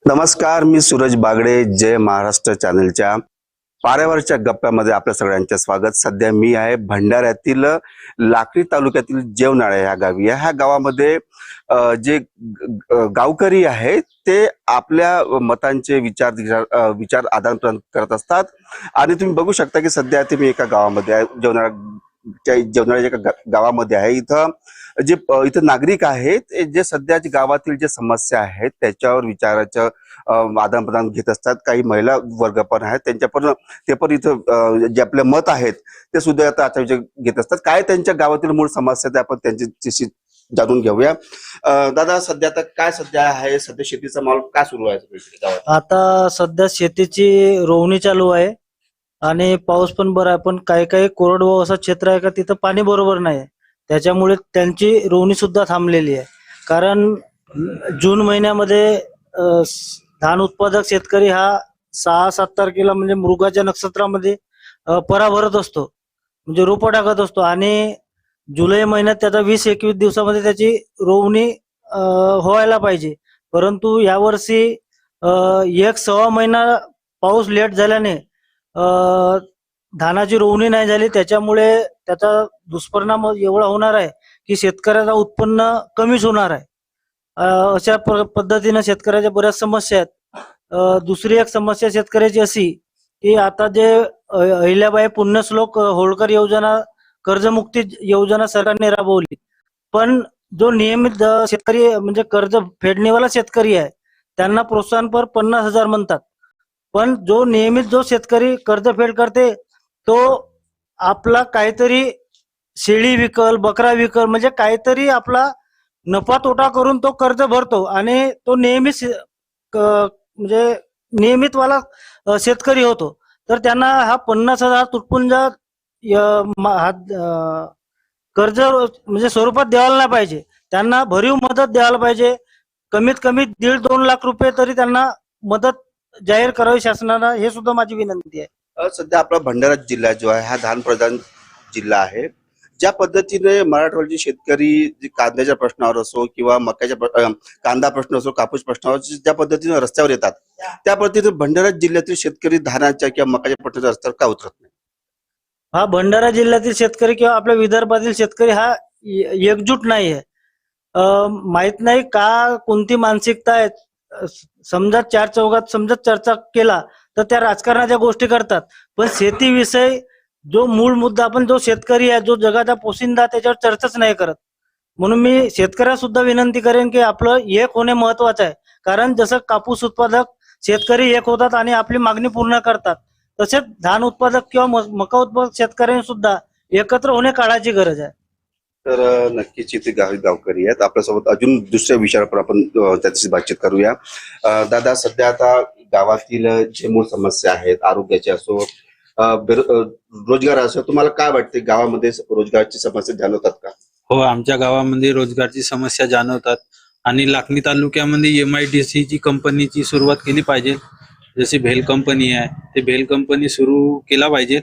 नमस्कार, मी सूरज बागडे. जय महाराष्ट्र चॅनलच्या पाऱ्यावरच्या गप्प्यामध्ये आपल्या सगळ्यांचे स्वागत. सध्या मी आहे भंडाऱ्यातील लाखनी तालुक्यातील जेवनाळे ह्या गावी. ह्या गावामध्ये जे गावकरी आहेत ते आपल्या मतांचे विचार आदान प्रदान करत असतात. आणि तुम्ही बघू शकता की सध्या ते मी एका गावामध्ये आहे, जेवनाळ्याच्या एका गावामध्ये आहे. इथं नागरिक आहेत जे सध्याच्या गावातील जे समस्या आहेत त्याच्यावर विचाराचं आदान प्रदान घेत असतात. काही महिला वर्ग पण आहेत, ते पण इथं जे आपले मत आहेत ते सुद्धा आता विचार घेत असतात. काय त्यांच्या गावातील मूळ समस्या ते आपण त्यांच्याशी जाणून घेऊया. दादा, सध्या आता काय आहे? सध्या शेतीचा माल काय सुरू आहे गावात? आता सध्या शेतीची रोवणी चालू आहे आणि पाऊस पण बरा आहे, पण काही काही कोरडवाहू असं क्षेत्र आहे का तिथं पाणी बरोबर नाही, त्याच्यामुळे त्यांची रोवणी सुद्धा थांबलेली आहे. कारण जून महिन्यामध्ये धान उत्पादक शेतकरी हा 6-7 तारखेला म्हणजे मृगाच्या नक्षत्रामध्ये परा भरत असतो, म्हणजे रोपं टाकत असतो आणि जुलै महिन्यात त्याचा 20-21 दिवसामध्ये त्याची रोवणी व्हायला पाहिजे. परंतु यावर्षी 1-1.25 महिना पाऊस लेट झाल्याने धानाची रोवणी नाही झाली. त्याच्यामुळे त्याचा दुष्परिणाम एवढा होणार आहे की शेतकऱ्याचं उत्पन्न कमीच होणार आहे. अशा पद्धतीने शेतकऱ्याच्या बऱ्याच समस्या आहेत. दुसरी एक समस्या शेतकऱ्याची अशी की आता जे अहिल्याबाई पुण्यश्लोक होळकर योजना, कर्जमुक्ती योजना सरकारने राबवली, पण जो नियमित शेतकरी म्हणजे कर्ज फेडणीवाला शेतकरी आहे त्यांना प्रोत्साहनपर 50,000 म्हणतात. पण जो नियमित शेतकरी कर्जफेड करते तो आपला काहीतरी शेळी विकल, बकरा विकल, म्हणजे काहीतरी आपला नफा तोटा करून तो कर्ज भरतो आणि तो म्हणजे नियमितवाला शेतकरी होतो. तर त्यांना हा 50,000 तुटपुंजा कर्ज म्हणजे स्वरूपात द्यायला नाही पाहिजे, त्यांना भरीव मदत द्यायला पाहिजे. कमीत कमी 1.5-2 लाख रुपये तरी त्यांना मदत जाहीर करावी शासनाला, हे सुद्धा माझी विनंती आहे. सध्या आपला भंडारा जिल्हा जो आहे हा धान प्रधान जिल्हा आहे. ज्या पद्धतीने मराठवाड्याचे शेतकरी कांद्याच्या प्रश्नावर असो किंवा कांदा प्रश्न असो, कापूस प्रश्नावर ज्या पद्धतीने रस्त्यावर येतात, त्या पद्धतीने भंडारा जिल्ह्यातील शेतकरी धानाच्या किंवा मकाच्या प्रश्नाच्या रस्त्यावर का उतरत नाही? हा भंडारा जिल्ह्यातील शेतकरी किंवा आपल्या विदर्भातील शेतकरी हा एकजूट नाहीये. माहित नाही का कोणती मानसिकता आहे. समजा 4 चौघात समजा चर्चा केला तर त्या राजकारणाच्या गोष्टी करतात, पण शेतीविषयी जो मूळ मुद्दा, आपण जो शेतकरी आहे, जो जगाचा पोशिंदा, त्याच्यावर चर्चाच नाही करत. म्हणून मी शेतकऱ्याला सुद्धा विनंती करेन की आपलं एक होणे महत्वाचं आहे. कारण जसं कापूस उत्पादक शेतकरी एक होतात आणि आपली मागणी पूर्ण करतात, तसेच धान उत्पादक किंवा मका उत्पादक शेतकऱ्यांनी सुद्धा एकत्र होणे काळाची गरज आहे. तर नक्कीच इथे गावकरी आहेत आपल्यासोबत. अजून दुसऱ्या विषयावर आपण त्याच्याशी बातचीत करूया. दादा, सध्या आता गावातील जे मूळ समस्या आहेत, आरोग्याचे असो, रोजगार असो, तुम्हाला काय वाटते गावामध्ये रोजगारची समस्या जाणवतात का? हो, आमच्या गावामध्ये रोजगारची समस्या जाणवतात आणि लाखनी तालुक्यामध्ये MIDC ची कंपनीची सुरुवात केली पाहिजे. जशी भेल कंपनी आहे, ते भेल कंपनी सुरू केला पाहिजे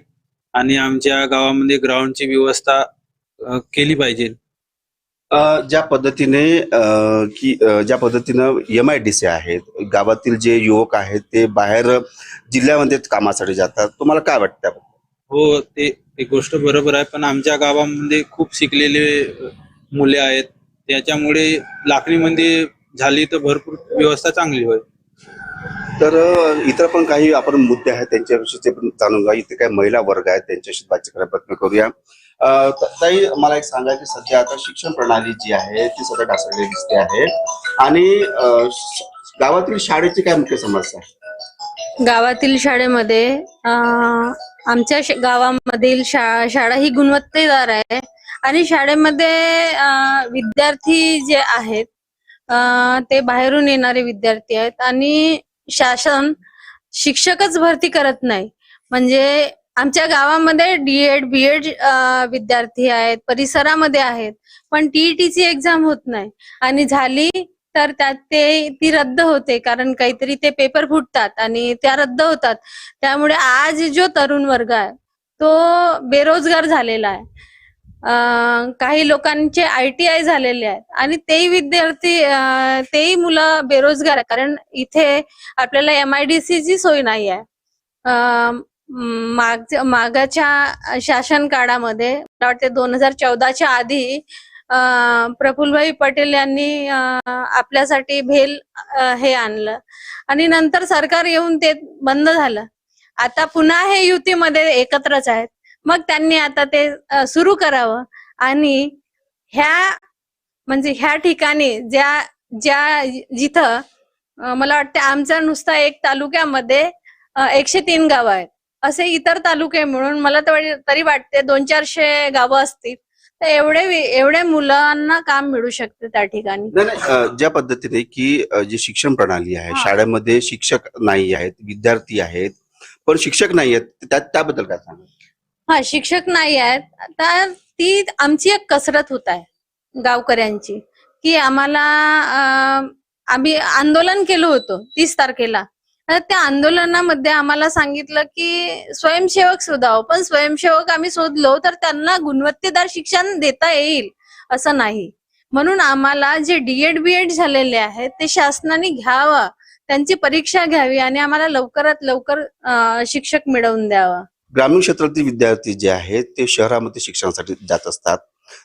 आणि आमच्या गावामध्ये ग्राउंडची व्यवस्था केली पाहिजे. ज्या पद्धतीनं MIDC आहेत, गावातील जे युवक आहेत ते बाहेर जिल्ह्यामध्ये कामासाठी जातात, तुम्हाला काय वाटतं? हो, ते गोष्ट बरोबर आहे, पण आमच्या गावामध्ये खूप शिकलेले मुले आहेत, त्याच्यामुळे लाखनीमध्ये झाली तर भरपूर व्यवस्था चांगली होईल. तर इतर पण काही आपण मुद्दे आहेत त्यांच्याविषयी पण जाणून घ्या. इथे काही महिला वर्ग आहेत त्यांच्याशी बातचीत करायला प्रयत्न करूया. ताई, मला एक सांगा की सध्या आता शिक्षण प्रणाली जी आहे ती सध्या ढासळलेली दिसते आहे आणि गावातील शाळेची काय मुख्य समस्या आहे? गावातील शाळेमध्ये आमच्या गावामधील शाळा ही गुणवत्तेदार आहे आणि शाळेमध्ये विद्यार्थी जे आहेत ते बाहेरून येणारे विद्यार्थी आहेत आणि शासन शिक्षकच भरती करत नाही. म्हणजे आमच्या गावामध्ये DED BEd विद्यार्थी आहेत, परिसरामध्ये आहेत, पण TET ची एक्झाम होत नाही आणि झाली तर त्यात ती रद्द होते, कारण काहीतरी ते पेपर फुटतात आणि त्या रद्द होतात. त्यामुळे आज जो तरुण वर्ग आहे तो बेरोजगार झालेला आहे. काही लोकांचे ITI झालेले आहेत आणि तेही विद्यार्थी तेही मुलं बेरोजगार आहे, कारण इथे आपल्याला MIDC ची सोय नाही आहे. मागाच्या शासन काळामध्ये मला वाटते 2014च्या आधी प्रफुल्लभाई पटेल यांनी आपल्यासाठी भेल हे आणलं आणि नंतर सरकार येऊन ते बंद झालं. आता पुन्हा हे युतीमध्ये एकत्रच आहेत. मग त्यांनी आता ते सुरू करावं आणि ह्या ठिकाणी जिथं मला वाटतं आमच्या नुसता एक तालुक्यामध्ये 103 गावं आहेत, असे इतर तालुके मिळून मला तरी वाटते 200-400 गावं असतील. तर एवढे मुलांना काम मिळू शकते त्या ठिकाणी. ज्या पद्धतीने की जी शिक्षण प्रणाली आहे, शाळेमध्ये शिक्षक नाही आहेत, विद्यार्थी आहेत पण शिक्षक नाही आहेत, त्याबद्दल काय सांगा? शिक्षक नाही आहेत, तर ती आमची एक कसरत होत आहे गावकऱ्यांची, की आम्ही आंदोलन केलं होतं 30 तारखेला. त्या आंदोलनामध्ये आम्हाला सांगितलं की स्वयंसेवक शोधावं, पण स्वयंसेवक आम्ही शोधलो तर त्यांना गुणवत्तेदार शिक्षण देता येईल असं नाही. म्हणून आम्हाला जे DED BEd झालेले आहेत ते शासनाने घ्यावं, त्यांची परीक्षा घ्यावी आणि आम्हाला लवकरात लवकर शिक्षक मिळवून द्यावं. ग्रामीण क्षेत्रातील विद्यार्थी जे आहेत ते शहरामध्ये शिक्षणासाठी जात असतात,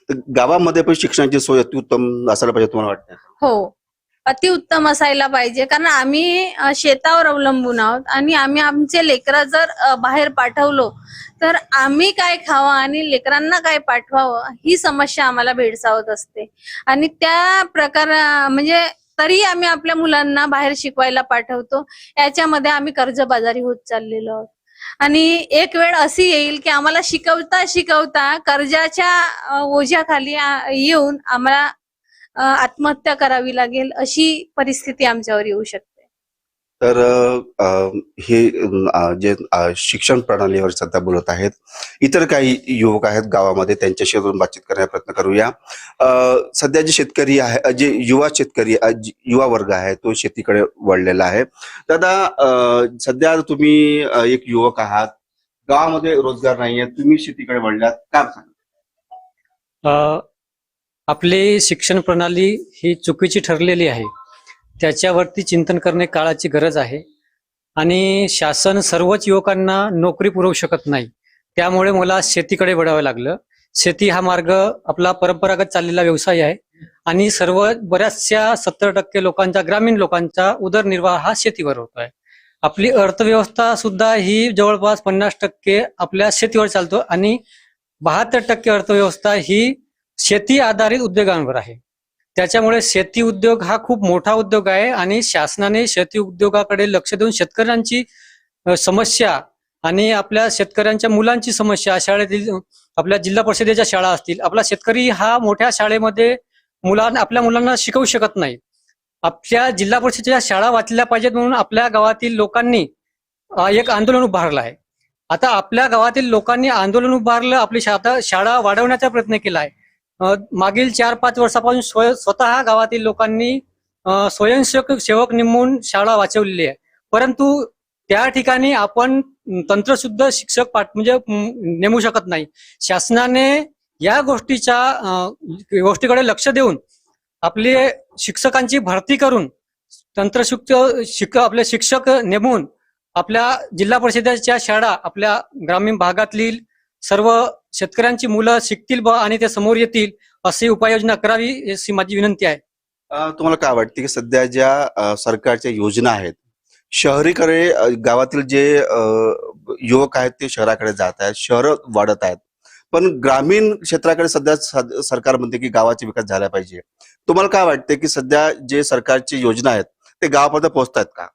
तर गावामध्ये पण शिक्षणाची सोय अत्युत्तम असायला पाहिजे तुम्हाला वाटतं? हो, अतिउत्तम असायला पाहिजे, कारण आम्ही शेतावर अवलंबून आहोत आणि आम्ही आमचे लेकरं जर बाहेर पाठवलो तर आम्ही काय खावं आणि लेकरांना काय पाठवावं ही समस्या आम्हाला भेडसावत असते. आणि त्या म्हणजे तरी आम्ही आपल्या मुलांना बाहेर शिकवायला पाठवतो. याच्यामध्ये आम्ही कर्जबाजारी होत चाललेलो आहोत आणि एक वेळ अशी येईल की आम्हाला शिकवता शिकवता कर्जाच्या ओझ्याखाली येऊन आम्हाला आत्महत्या करावी लागेल, अशी परिस्थिती आमच्यावर येऊ शकते. तर हे जे शिक्षण प्रणालीवर सध्या बोलत आहेत, इतर काही युवक आहेत गावामध्ये, त्यांच्याशी अजून बातचीत करण्याचा प्रयत्न करूया. सध्या जे शेतकरी आहे, जे युवा वर्ग आहे तो शेतीकडे वळलेला आहे. दादा, सध्या तुम्ही एक युवक आहात, गावामध्ये रोजगार नाहीये, तुम्ही शेतीकडे वळलात, काय सांगा? आपली शिक्षण प्रणाली ही चुकीची ठरलेली आहे. त्याच्यावरती चिंतन करणे काळाची गरज आहे आणि शासन सर्वच युवकांना नोकरी पुरवू शकत नाही. त्यामुळे मला शेतीकडे वळावं लागलं. शेती हा मार्ग आपला परंपरागत चाललेला व्यवसाय आहे आणि बऱ्याचशा 70% लोकांचा, ग्रामीण लोकांचा उदरनिर्वाह हा शेतीवर होतो आहे. आपली अर्थव्यवस्था सुद्धा ही जवळपास 50% आपल्या शेतीवर चालतो आणि 72% अर्थव्यवस्था ही शेती आधारित उद्योगांवर आहे. त्याच्यामुळे शेती उद्योग हा खूप मोठा उद्योग आहे आणि शासनाने शेती उद्योगाकडे लक्ष देऊन शेतकऱ्यांची समस्या आणि आपल्या शेतकऱ्यांच्या मुलांची समस्या, शाळेतील आपल्या जिल्हा परिषदेच्या शाळा असतील, आपला शेतकरी हा मोठ्या शाळेमध्ये आपल्या मुलांना शिकवू शकत नाही. आपल्या जिल्हा परिषदेच्या शाळा वाचल्या पाहिजेत म्हणून आपल्या गावातील लोकांनी एक आंदोलन उभारलं आहे. आता आपल्या गावातील लोकांनी आंदोलन उभारलं, आपली शाळा वाढवण्याचा प्रयत्न केला आहे. मागील 4-5 वर्षापासून स्वतः गावातील लोकांनी स्वयंसेवक नेमून शाळा वाचवलेली आहे. परंतु त्या ठिकाणी आपण तंत्रशुद्ध शिक्षक म्हणजे नेमू शकत नाही. शासनाने या गोष्टीकडे लक्ष देऊन आपले शिक्षकांची भरती करून तंत्रशुद्ध आपले शिक्षक नेमून आपल्या जिल्हा परिषदेच्या शाळा आपल्या ग्रामीण भागातील सर्व शेतकऱ्यांची मुलं शिकतील आणि ते समोर येतील अशी उपाययोजना करावी अशी माझी विनंती आहे. तुम्हाला काय वाटते की सध्या ज्या सरकारच्या योजना आहेत, शहरीकडे गावातील जे युवक आहेत ते शहराकडे जात आहेत, शहर वाढत आहेत, पण ग्रामीण क्षेत्राकडे सध्या सरकार म्हणते की गावाचा विकास झाला पाहिजे. तुम्हाला काय वाटते की सध्या जे सरकारची योजना आहेत ते गावापर्यंत पोहोचतायत का?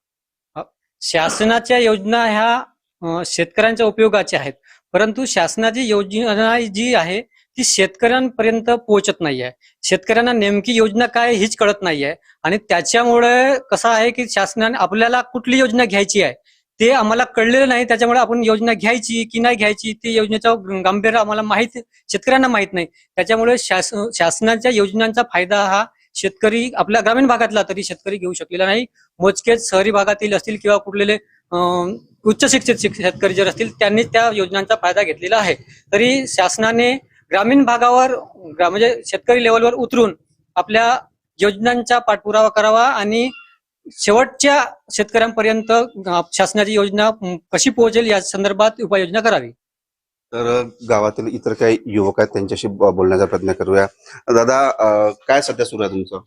शासनाच्या योजना ह्या शेतकऱ्यांच्या उपयोगाच्या आहेत, परंतु शासनाची योजना जी आहे ती शेतकऱ्यांपर्यंत पोहोचत नाही आहे. शेतकऱ्यांना नेमकी योजना काय हीच कळत नाही आहे आणि त्याच्यामुळे कसं आहे की शासनाने आपल्याला कुठली योजना घ्यायची आहे ते आम्हाला कळलेलं नाही. त्याच्यामुळे आपण योजना घ्यायची की नाही घ्यायची ते योजनेचं गांभीर्य आम्हाला शेतकऱ्यांना माहित नाही. त्याच्यामुळे शासनाच्या योजनांचा फायदा हा शेतकरी आपल्या ग्रामीण भागातला तरी शेतकरी घेऊ शकलेला नाही. मोजकेच शहरी भागातील असतील किंवा कुठलेले उच्च शिक्षित शेतकरी जर असतील त्यांनी त्या योजनांचा फायदा घेतलेला आहे. तरी शासनाने ग्रामीण भागावर म्हणजे शेतकरी लेवलवर उतरून आपल्या योजनांचा पाठपुरावा करावा आणि शेवटच्या शेतकऱ्यांपर्यंत शासनाची योजना कशी पोहोचेल या संदर्भात उपाययोजना करावी. तर गावातील इतर काही युवक आहेत त्यांच्याशी बोलण्याचा प्रयत्न करूया. दादा, काय सध्या सुरू आहे तुमचं?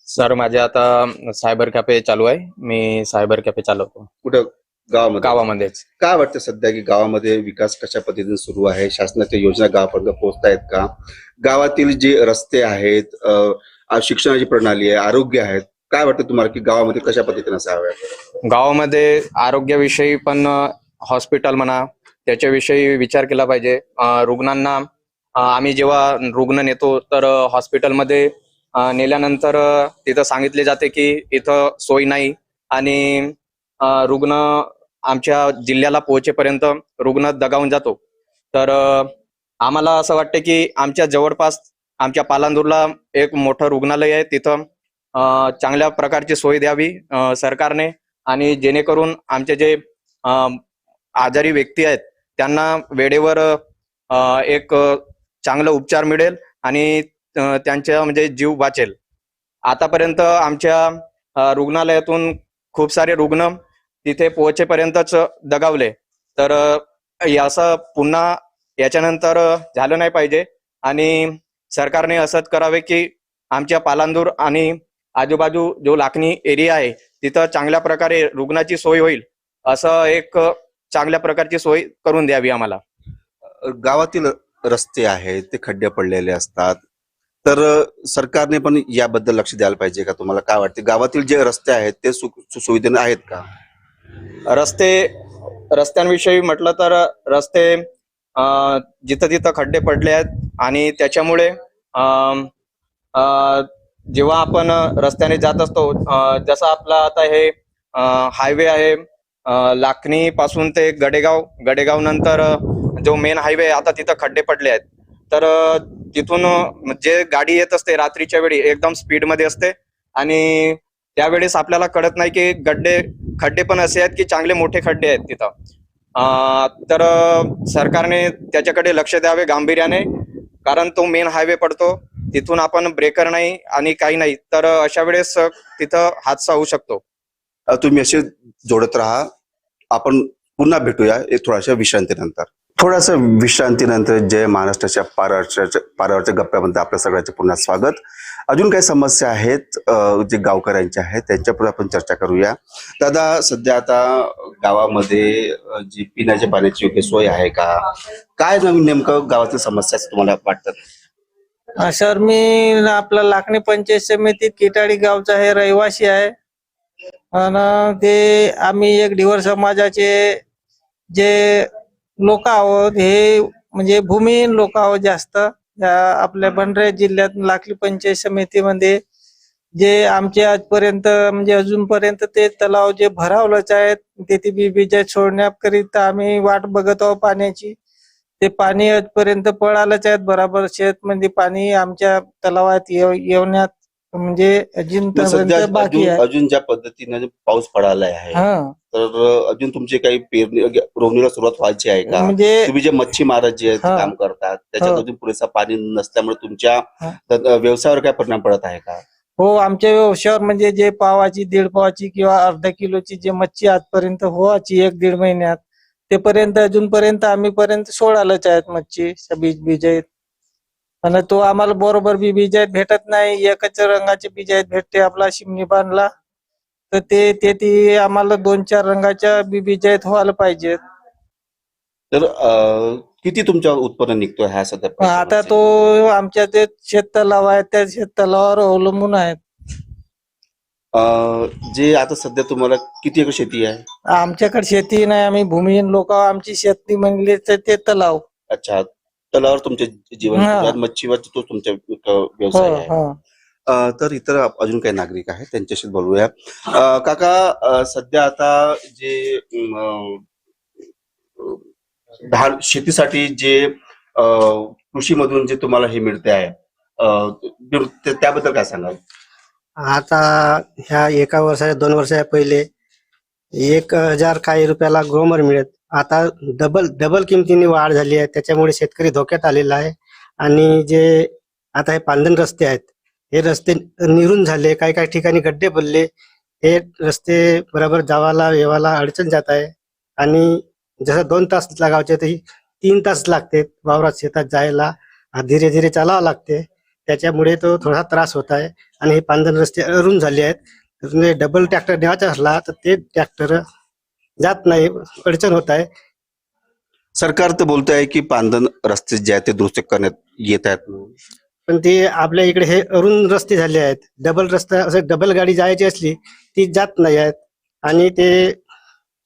सर माझे आता सायबर कॅफे चालू आहे. मी सायबर कॅफे चालवतो कुठं? गावामध्ये. गावामध्येच. काय वाटतं सध्या की गावामध्ये विकास कशा पद्धतीने सुरू आहे? शासनाच्या योजना गावापर्यंत पोहोचतायत का? गावातील जे रस्ते आहेत, शिक्षणाची प्रणाली आहे, आरोग्य आहेत, काय वाटतं तुम्हाला की गावामध्ये कशा पद्धतीने असावं? गावामध्ये आरोग्याविषयी पण हॉस्पिटल म्हणा त्याच्याविषयी विचार केला पाहिजे. रुग्णांना आम्ही जेव्हा रुग्ण नेतो तर हॉस्पिटलमध्ये नेल्यानंतर तिथं सांगितले जाते की इथं सोय नाही आणि रुग्ण आमच्या जिल्ह्याला पोहोचेपर्यंत रुग्ण दगावून जातो. तर आम्हाला असं वाटतं की आमच्या जवळपास आमच्या पालांदूरला एक मोठं रुग्णालय आहे, तिथं चांगल्या प्रकारची सोय द्यावी सरकारने आणि जेणेकरून आमचे जे आजारी व्यक्ती आहेत त्यांना वेळेवर एक चांगला उपचार मिळेल आणि त्यांच्या म्हणजे जीव वाचेल. आतापर्यंत आमच्या रुग्णालयातून खूप सारे रुग्ण तिथे पोहोचेपर्यंतच दगावले. तर असं पुन्हा याच्यानंतर झालं नाही पाहिजे आणि सरकारने असंच करावे की आमच्या पालांदूर आणि आजूबाजू जो लाखनी एरिया आहे तिथं चांगल्या प्रकारे रुग्णाची सोय होईल असं एक चांगल्या प्रकारची सोय करून द्यावी आम्हाला. गावातील रस्ते आहेत ते खड्डे पडलेले असतात, तर सरकारने पण याबद्दल लक्ष द्यायला पाहिजे का? तुम्हाला काय वाटते? गावातील जे रस्ते आहेत ते सुविधा आहेत का? रस्त्यांविषयी म्हटलं तर रस्ते जिथं तिथं खड्डे पडले आहेत आणि त्याच्यामुळे जेव्हा आपण रस्त्याने जात असतो, जसं आपला आता हे हायवे आहे लाखनी पासून ते गडेगाव नंतर जो मेन हायवे आता तिथं खड्डे पडले आहेत. तर तिथून जे गाडी येत असते रात्रीच्या वेळी एकदम स्पीड मध्ये असते आणि त्यावेळेस आपल्याला कळत नाही की खड्डे पण असे आहेत की चांगले मोठे खड्डे आहेत तिथं. तर सरकारने त्याच्याकडे लक्ष द्यावे गांभीर्याने, कारण तो मेन हायवे पडतो, तिथून आपण ब्रेकर नाही आणि काही नाही, तर अशा वेळेस तिथं हादसा होऊ शकतो. तुम्ही असे जोडत राहा. आपण पुन्हा भेटूया एक थोड्याशा विश्रांतीनंतर. जय महाराष्ट्राच्या पारावरच्या गप्प्यामध्ये आपल्या सगळ्यांचे पुन्हा स्वागत. अजून काही समस्या आहेत जे गावकऱ्यांच्या आहेत त्यांच्यापुढे आपण चर्चा करूया. दादा, सध्या आता गावामध्ये जी पिण्याच्या पाण्याची योग्य सोय आहे का? काय नवीन नेमकं गावातील समस्या तुम्हाला वाटतात? सर, मी आपला लाखणी पंचायत समितीत किटाळी गावचा आहे, रहिवासी आहे. आणि ते आम्ही एक ढिवर समाजाचे जे लोक आहोत, हे म्हणजे भूमिहीन लोक आहोत जास्त. आपल्या भंडारा जिल्ह्यात लाखनी पंचायत समितीमध्ये जे आमचे आजपर्यंत म्हणजे अजूनपर्यंत ते तलाव जे भरावलंच आहेत, ते बीबीच्या सोडण्याकरिता आम्ही वाट बघत आहोत पाण्याची. ते पाणी आजपर्यंत पळालंच आहेत बराबर. शेतमध्ये पाणी आमच्या तलावात येण्यात म्हणजे अजून बाकी आहे. अजून ज्या पद्धतीने पाऊस पडायला आहे, तर अजून तुमची काही पेरणी रोवणीला सुरुवात व्हायची आहे का? म्हणजे तुम्ही जे मच्छीमार जे काम करतात त्याच्यात अजून पुरेसा पाणी नसल्यामुळे तुमच्या व्यवसायावर काय परिणाम पडत आहे का? हो, आमच्या व्यवसायावर म्हणजे जे पावाची, 1.5 पावाची किंवा अर्धा किलोची जे मच्छी आजपर्यंत व्हायची 1-1.5 महिन्यात, ते पर्यंत अजूनपर्यंत आम्ही पर्यंत सोडायलाच आहेत मच्छी बीज आहेत. आणि तो आम्हाला बरोबर बीज आहेत भेटत नाही. एकच रंगाचे बीज आहेत भेटते आपला शिमणी बांधला, तर ते आम्हाला 2-4 रंगाच्या बीज आहेत व्हायला पाहिजेत. तर किती तुमच्या उत्पन्न निघतोय ह्या सध्या? आता तो आमच्या ते शेत तलाव आहे त्या शेत तलावावर अवलंबून आहेत. जे आता सध्या तुम्हाला किती एकर शेती आहे? आमच्याकडे शेती नाही, आम्ही भूमिहीन लोक. आमची शेती म्हणली तर ते तलाव. अच्छा, तलावावर तुमचे जीवन, मच्छीवर तो तुमचा व्यवसाय आहे. तर इतर अजून काही नागरिक आहेत त्यांच्याशी बोलूया. काका, सध्या आता जे शेतीसाठी जे कृषीमधून जे तुम्हाला हे मिळते आहे, त्याबद्दल काय सांगाल? आता ह्या 1 वर्षाच्या 2 वर्षाच्या पहिले 1,000 काही रुपयाला ग्रोमर मिळत, आता डबल किमतीने वाढ झाली आहे. त्याच्यामुळे शेतकरी धोक्यात आलेला आहे आणि जे आता हे पांधन रस्ते आहेत, हे रस्ते निरून झाले, काही काही ठिकाणी गड्डे पडले. हे रस्ते बरोबर जावाला येवाला अडचण जात आहे. आणि जसं 2 तास लागायचे ते 3 तास लागते वावरात शेतात जायला. धीरे धीरे चालावं लागते. त्याच्यामुळे तो थोडा त्रास होत आहे. आणि हे पांधन रस्ते अरुण झाले आहेत. तर डबल ट्रॅक्टर न्यायचा असला तर ते ट्रॅक्टर जात नाही, अडचण होत आहे. सरकार तर बोलत आहे की पांधन रस्ते जे आहेत ते दुरुस्त करण्यात येत आहेत. पण ते आपल्या इकडे हे अरुण रस्ते झाले आहेत. डबल रस्ता असं डबल गाडी जायची असली ती जात नाही आहेत. आणि ते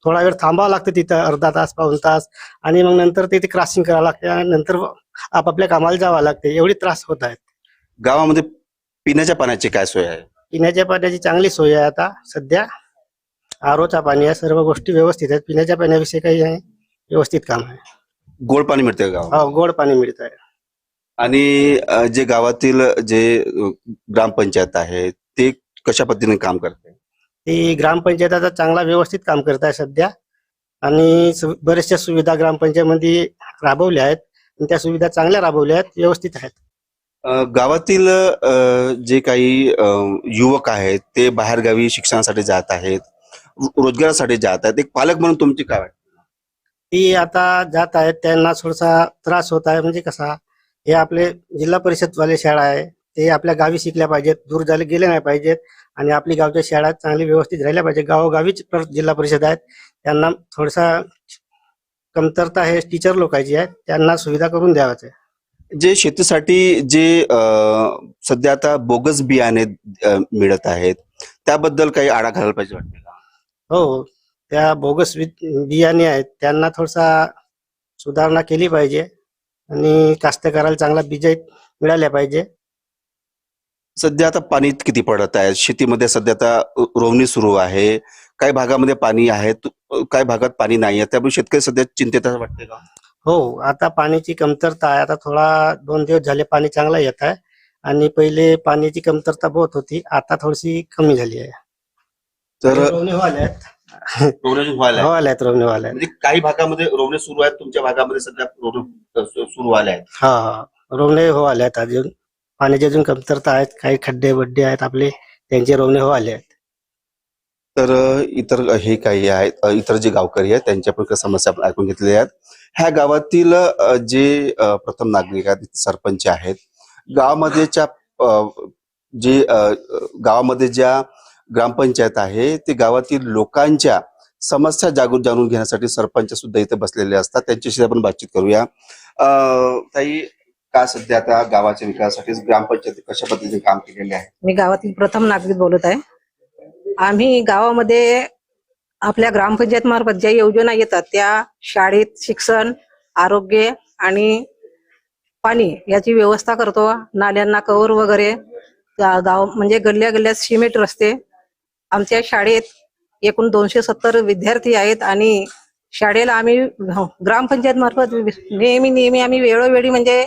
थोडा वेळ थांबावं लागतं तिथं, अर्धा तास पाऊण तास. आणि मग नंतर ते क्रॉसिंग करावं लागते आणि नंतर आपापल्या कामाला जावं लागते. एवढी त्रास होत आहेत. गावामध्ये पिण्याच्या पाण्याची काय सोय आहे? पिण्याच्या पाण्याची चांगली सोय आहे आता सध्या. आरोचा पाणी आहे, सर्व गोष्टी व्यवस्थित आहेत. पिण्याच्या पाण्याविषयी काही आहे, व्यवस्थित काम आहे. गोड पाणी मिळते गावात? हो, गोड पाणी मिळत आहे. आणि जे गावातील जे ग्रामपंचायत आहे ते कशा पद्धतीने काम करते? ती ग्रामपंचायत आता चांगला व्यवस्थित काम करत आहे सध्या. आणि बऱ्याचशा सुविधा ग्रामपंचायतमध्ये राबवल्या आहेत. आणि त्या सुविधा चांगल्या राबवल्या आहेत, व्यवस्थित आहेत. गावातील जे काही युवक आहेत ते बाहेरगावी शिक्षणासाठी जात आहेत, रोजगारासाठी जात आहेत, एक पालक म्हणून तुमची काय वाटतं? ती आता जात आहेत, त्यांना थोडासा त्रास होत आहे. म्हणजे कसा, हे आपले जिल्हा परिषद वाले शाळा आहे, ते आपल्या गावी शिकल्या पाहिजेत, दूर झाले गेले नाही पाहिजेत. आणि आपली गावच्या शाळा चांगली व्यवस्थित राहिल्या पाहिजे. गावोगावीच जिल्हा परिषद आहेत, त्यांना थोडासा कमतरता आहे टीचर लोकांची आहे, त्यांना सुविधा करून द्यावाच आहे. जे शेतीसाठी जे सध्या आता बोगस बियाणे मिळत आहेत त्याबद्दल काही आळा घालायला पाहिजे वाटतं का? हो, त्या बोगस बियाणे आहेत त्यांना थोडासा सुधारणा केली पाहिजे. आणि कास्तकाराला चांगला बीज मिळाल्या पाहिजे. सध्या आता पाणी किती पडत आहे शेतीमध्ये? सध्या आता रोवणी सुरू आहे, काही भागामध्ये पाणी आहे, काही भागात पाणी नाही आहे, त्यामुळे शेतकरी सध्या चिंतेत वाटते का? हो, आता पाण्याची कमतरता आहे. आता थोडा 2 दिवस झाले पाणी चांगला येत आहे. आणि पहिले पाण्याची कमतरता बहुत होती, आता थोडीशी कमी झाली आहे. तर रोवणे व्हायला आहेत. रोवणी व्हायला आहे. व्हायला आहेत, रोवणे व्हायला आहेत. म्हणजे काही भागामध्ये रोवणी सुरू आहेत, तुमच्या भागामध्ये सध्या रोवणी सुरू व्हायला आहेत. हा हा, रोवणे व्हायला आहेत. अजून पाण्याची अजून कमतरता आहेत. काही खड्डे बड्डे आहेत आपले, त्यांचे रोवणे व्हायला आहेत. तर इतर हे काही आहेत, इतर जे गावकरी आहेत त्यांच्या पण काही समस्या आपण ऐकून घेतलेल्या आहेत. ह्या गावातील जे प्रथम नागरिक आहेत, सरपंच आहेत, गावामध्येच्या जे गावामध्ये ज्या ग्रामपंचायत आहे ते गावातील लोकांच्या समस्या जाणून घेण्यासाठी सरपंच सुद्धा इथे बसलेले असतात. त्यांच्याशी आपण बातचीत करूया. ताई, का सध्या आता गावाच्या विकासासाठी ग्रामपंचायत कशा पद्धतीने काम केलेले आहे? मी गावातील प्रथम नागरिक बोलत आहे. आम्ही गावामध्ये आपल्या ग्रामपंचायत मार्फत ज्या योजना येतात त्या शाळेत शिक्षण, आरोग्य आणि पाणी याची व्यवस्था करतो. नाल्यांना कव्हर वगैरे, गाव म्हणजे गल्ल्या गल्ल्यात सिमेंट रस्ते. आमच्या शाळेत एकूण 270 विद्यार्थी आहेत. आणि शाळेला आम्ही ग्रामपंचायत मार्फत नेहमी आम्ही वेळोवेळी म्हणजे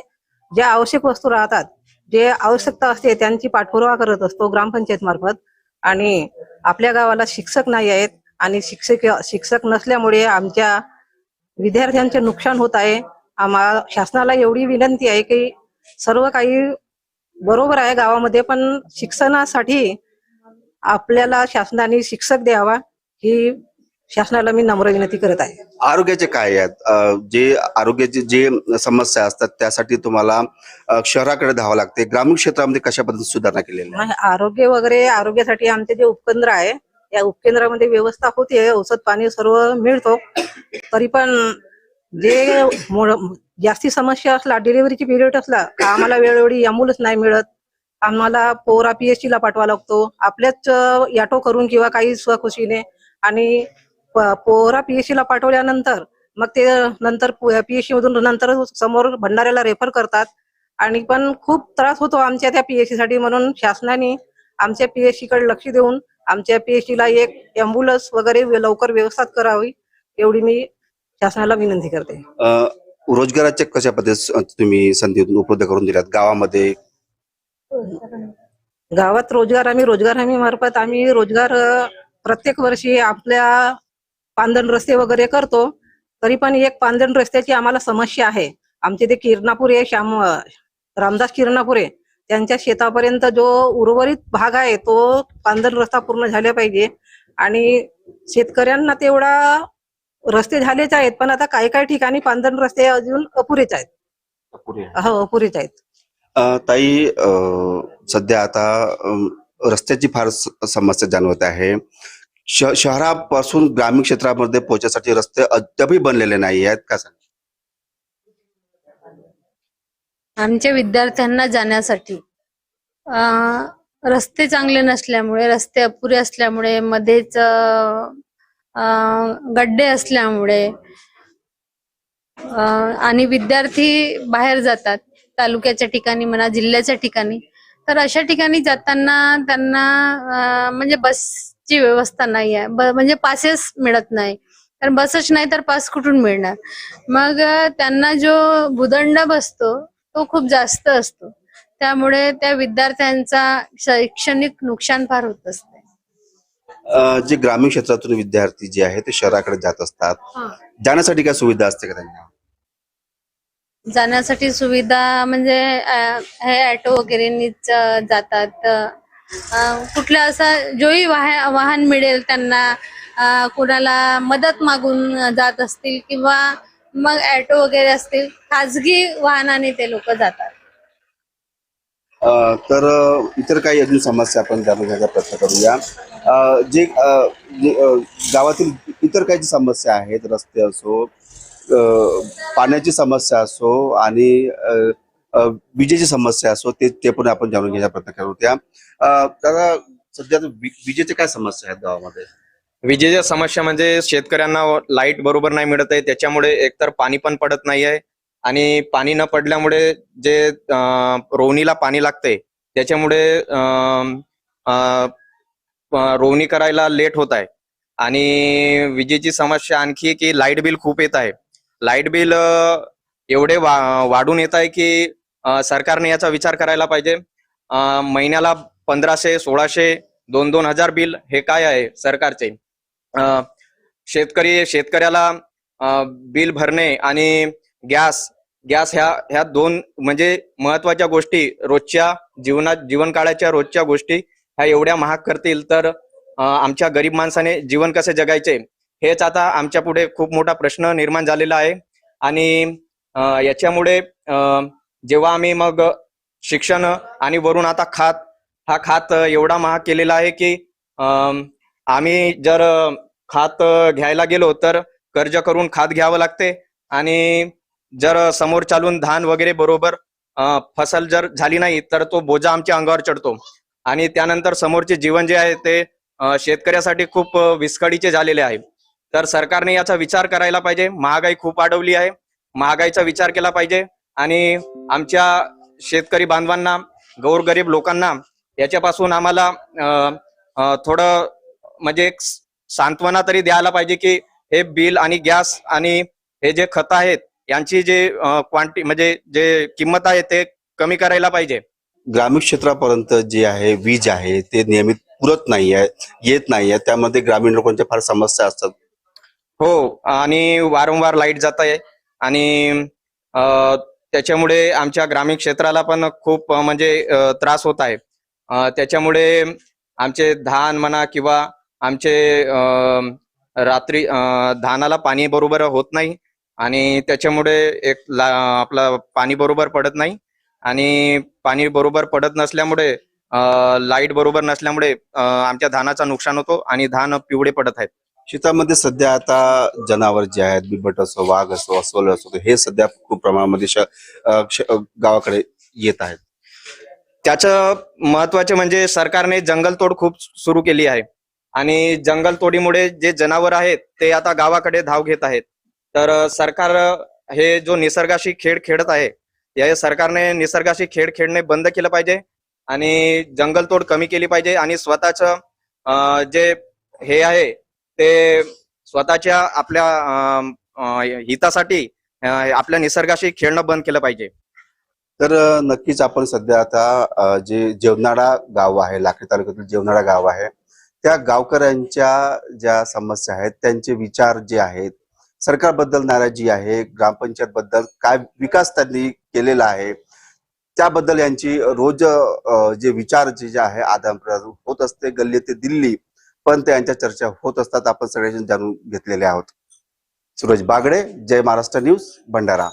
ज्या आवश्यक वस्तू राहतात, जे आवश्यकता असते त्यांची पाठपुरावा करत असतो ग्रामपंचायत मार्फत. आणि आपल्या गावाला शिक्षक नाही आहेत आणि शिक्षक नसल्यामुळे आमच्या विद्यार्थ्यांचे नुकसान होत आहे. आम्हाला शासनाला एवढी विनंती आहे की सर्व काही बरोबर आहे गावामध्ये, पण शिक्षणासाठी आपल्याला शासनाने शिक्षक द्यावा ही शासनाला मी नम्र विनंती करत आहे. आरोग्याचे काय आहेत? जे आरोग्याचे जे समस्या असतात त्यासाठी तुम्हाला शहराकडे धावावं लागते. ग्रामीण क्षेत्रामध्ये कशा पद्धतीने सुधारणा केलेली आहे? आरोग्य वगैरे, आरोग्यासाठी आमचे जे उपकेंद्र आहे या उपकेंद्रामध्ये व्यवस्था होते, औषध पाणी सर्व मिळतो. तरी पण जे जास्ती समस्या असला, डिलिव्हरीची पिरियड असला, आम्हाला वेळोवेळी अँब्युलन्स नाही मिळत. आम्हाला पोरा PHC ला पाठवा लागतो आपल्याच ऑटो करून किंवा काही स्वखुशीने. आणि पोरा PHC ला पाठवल्यानंतर मग ते नंतर PHC मधून नंतर समोर भंडाऱ्याला रेफर करतात. आणि पण खूप त्रास होतो आमच्या त्या PHC साठी. म्हणून शासनाने आमच्या PHC कडे लक्ष देऊन आमच्या PHC ला एक अँब्युलन्स वगैरे लवकर व्यवस्था करावी एवढी मी शासनाला विनंती करते. रोजगाराच्या कशा पद्धतीने तुम्ही संधी उपलब्ध करून दिल्यात गावामध्ये? गावात रोजगार हमी मार्फत आम्ही रोजगार प्रत्येक वर्षी आपल्या पांधन रस्ते वगैरे करतो. तरी पण एक पांधन रस्त्याची आम्हाला समस्या आहे. आमचे ते किरणापूर हे रामदास किरणापुरे त्यांच्या शेतापर्यंत जो उर्वरित भाग आहे तो पांदन रस्ता पूर्ण झाला पाहिजे. आणि शेतकऱ्यांना तेवढा रस्ते झालेच आहेत, पण आता काही काही ठिकाणी पांदन रस्ते अजून अपुरेच आहेत. पुरे आहे. हो, अपुरेच आहेत. ताई, सध्या आता रस्त्याची फार समस्या जाणवत आहे. शहरापासून ग्रामीण क्षेत्रामध्ये पोहोचण्यासाठी रस्ते अद्यापही बनलेले नाही आहेत का सांग? आमच्या विद्यार्थ्यांना जाण्यासाठी रस्ते चांगले नसल्यामुळे, रस्ते अपुरे असल्यामुळे, मध्येच गड्डे असल्यामुळे आणि विद्यार्थी बाहेर जातात तालुक्याच्या ठिकाणी म्हणा, जिल्ह्याच्या ठिकाणी, तर अशा ठिकाणी जाताना त्यांना म्हणजे बसची व्यवस्था नाही आहे. म्हणजे पासेस मिळत नाही, कारण बसच नाही तर पास कुठून मिळणार. मग त्यांना जो भूदंड बसतो तो खूप जास्त असतो, त्यामुळे त्या विद्यार्थ्यांचा शैक्षणिक नुकसान फार होत असते. जे ग्रामीण क्षेत्रातून विद्यार्थी जे आहे ते शहराकडे जात असतात, जाण्यासाठी काय सुविधा असते का त्यांना? जाण्यासाठी सुविधा म्हणजे हे ऑटो वगैरेनीच जातात. कुठलं असं जोही वाहन मिळेल त्यांना, कोणाला मदत मागून जात असतील किंवा मग ऑटो वगैरे असतील, खाजगी वाहनाने ते लोक जातात. तर इतर काही अजून समस्या आपण जाणून घ्यायचा प्रयत्न करूया. गावातील इतर काही समस्या आहेत, रस्ते असो, पाण्याची समस्या असो आणि विजेची समस्या असो, ते पण आपण जाणून घ्यायचा प्रयत्न करूया. दादा, सध्या विजेच्या काय समस्या आहेत गावामध्ये? विजेच्या समस्या म्हणजे शेतकऱ्यांना लाईट बरोबर नाही मिळत आहे, त्याच्यामुळे एकतर पाणी पण पडत नाही आहे आणि पाणी न पडल्यामुळे जे रोवणीला पाणी लागते त्याच्यामुळे रोवणी करायला लेट होत आहे. आणि विजेची समस्या आणखी की लाईट बिल खूप येत आहे. लाईट बिल एवढे वाढून येत आहे की सरकारने याचा विचार करायला पाहिजे. महिन्याला 1500, 1600, 2,000 बिल हे काय आहे सरकारचे? शेतकऱ्याला बिल भरणे आणि गॅस ह्या दोन म्हणजे महत्वाच्या गोष्टी रोजच्या जीवनकाळाच्या रोजच्या गोष्टी ह्या एवढ्या महाग करतील तर आमच्या गरीब माणसाने जीवन कसे जगायचे हेच आता आमच्या पुढे खूप मोठा प्रश्न निर्माण झालेला आहे. आणि याच्यामुळे जेव्हा आम्ही मग शिक्षण आणि वरून आता खात एवढा महाग केलेला आहे की आम्ही जर खात घ्यायला गेलो तर कर्ज करून खात घ्यावं लागते. आणि जर समोर चालून धान वगैरे बरोबर फसल जर झाली नाही तर तो बोजा आमच्या अंगावर चढतो. आणि त्यानंतर समोरचे जीवन जे आहे ते शेतकऱ्यासाठी खूप विस्कळीचे झालेले आहे. तर सरकारने याचा विचार करायला पाहिजे. महागाई खूप वाढवली आहे, महागाईचा विचार केला पाहिजे. आणि आमच्या शेतकरी बांधवांना, गोरगरीब लोकांना याच्यापासून आम्हाला थोडं म्हणजे एक सांत्वना तरी द्यायला पाहिजे की हे बिल आणि गॅस आणि हे जे खत आहेत यांची जे क्वांटिटी म्हणजे जे किंमत आहे ते कमी करायला पाहिजे. ग्रामीण क्षेत्रापर्यंत जे आहे वीज आहे ते नियमित पुरत नाही आहे, येत नाही आहे, त्यामध्ये ग्रामीण लोकांच्या फार समस्या असतात. हो, आणि वारंवार लाईट जात आहे आणि त्याच्यामुळे आमच्या ग्रामीण क्षेत्राला पण खूप म्हणजे त्रास होत आहे. त्याच्यामुळे आमचे धान म्हणा किंवा आमचे रात्री धानाला पाणी बरोबर होत नाही आणि त्याच्यामुळे आपलं पाणी बरोबर पडत नाही. आणि पाणी बरोबर पडत नसल्यामुळे लाईट बरोबर नसल्यामुळे आमच्या धानाचं नुकसान होतो आणि धान पिवळे पडत आहेत. शेतामध्ये सध्या आता जनावर जे आहेत, बिबट असो, वाघ असो, अस्वल असो, हे सध्या खूप प्रमाणामध्ये गावाकडे येत आहेत. त्याचं महत्वाचे म्हणजे सरकारने जंगलतोड खूप सुरू केली आहे आणि जंगलतोडीमुळे जे जनावर आहेत ते आता गावाकडे धाव घेत आहेत. तर सरकार हे जो निसर्गाशी खेळ खेळत आहे या सरकारने निसर्गाशी खेळ खेळणे बंद केलं पाहिजे आणि जंगलतोड कमी केली पाहिजे. आणि स्वतःच जे हे आहे ते स्वतःच्या आपल्या हितासाठी आपल्या निसर्गाशी खेळणं बंद केलं पाहिजे. तर नक्कीच आपण सध्या आता जे जेवनाडा गाव आहे, लाकडी तालुक्यातील जेवनाडा गाव आहे, त्या गावकऱ्यांच्या ज्या समस्या आहेत त्यांचे विचार जे आहेत, सरकारबद्दल नाराजी आहे, ग्रामपंचायत बद्दल काय विकास त्यांनी केलेला आहे, त्याबद्दल यांची रोज जे विचार जे आहे आदान प्रदान होत असते, गल्ली ते दिल्ली पण त्यांच्या चर्चा होत असतात. आपण सगळ्यांनी जाणून घेतलेले आहोत. सूरज बागडे, जय महाराष्ट्र न्यूज, भंडारा.